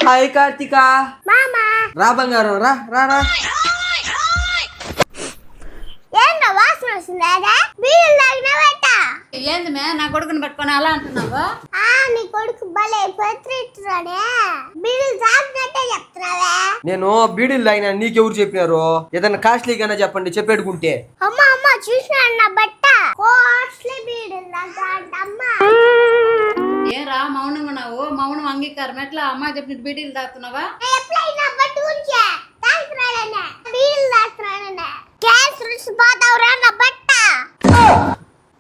Hi Karthika. మామా రా బంగారం, రా రా రా. ఏంటో వాసన వస్తుందా? బీడీలు తాగినావేట? ఏంది మే నా కొడుకుని పట్టుకొని అలా అంటున్నావు? నీ కొడుకు భలే పత్రిస్తున్నాడే. బీడీలు తాగినట్టే చెప్తున్నావే. నేను బీడీలు తాగినా నీకెవరు చెప్పినారు? ఏదైనా కాస్ట్లీగానే చెప్పండి, చెప్పేడుకుంటే. అమ్మ అమ్మ చూసినా నా బట్ట కాస్ట్లీ బీడీలు తాగంటమ్మా. ఏరా మౌనంగా ఉన్నావు? మౌనం అంగీకారం ఎట్లా? అమ్మ చెప్పిన బీడీలు తాగుతున్నావా? ఎప్పుడైనా బట్ట ఉంచే తాగుతున్నాడనే బీడీలు తాగుతున్నాడనే క్యాన్సర్ వచ్చి పోతావురా నా బట్ట.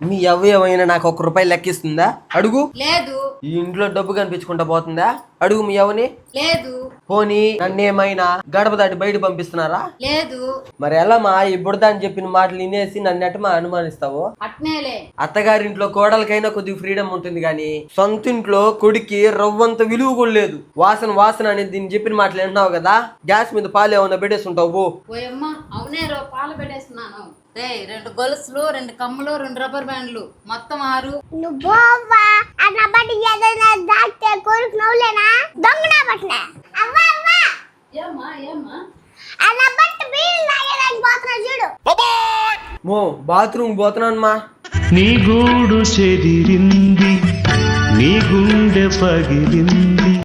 మీ అవయవైనా నాకు ₹1 లెక్కిస్తుందా? అడుగు. లేదు. ఈ ఇంట్లో డబ్బు కనిపించుకుంటా పోతుందా? అడుగు మీ అవని. లేదు. పోనీ నన్నేమైనా గడప దాటి బయట పంపిస్తున్నారా? లేదు. మరి ఎలా మా ఈ బుడద అని చెప్పిన మాటలు వినేసి నన్ను ఎట్టమా అనుమానిస్తావు? అట్నేలే. అత్తగారింట్లో కోడలకైనా కొద్దిగా ఫ్రీడమ్ ఉంటుంది గాని సొంత ఇంట్లో కొడుక్కి రవ్వంత విలువ కూడా లేదు. వాసన వాసన అనేది దీన్ని చెప్పిన మాటలు వింటున్నావు కదా, గ్యాస్ మీద పాలు ఏమన్నా పెట్టేస్తుంటావు. ఓయమ్మ అవునే పాలు పెట్టేస్తున్నాను. 2 గొలుసులు, 2 కమ్ములు, 2 రబ్బర్ బ్యాండ్లు, మొత్తం 6. నువ్వు అన్న బట్టి ఏదైనా దాటే కొడుకు నవ్వులేనా దొంగనా పట్టినా? అవ్వ అవ్వ ఏమ్మా ఏమ్మా అన్న బట్టి వీళ్ళు తాగడానికి పోతున్నా చూడు. మో బాత్రూమ్ పోతున్నాను మా. నీ గూడు చెదిరింది, నీ గుండె పగిలింది.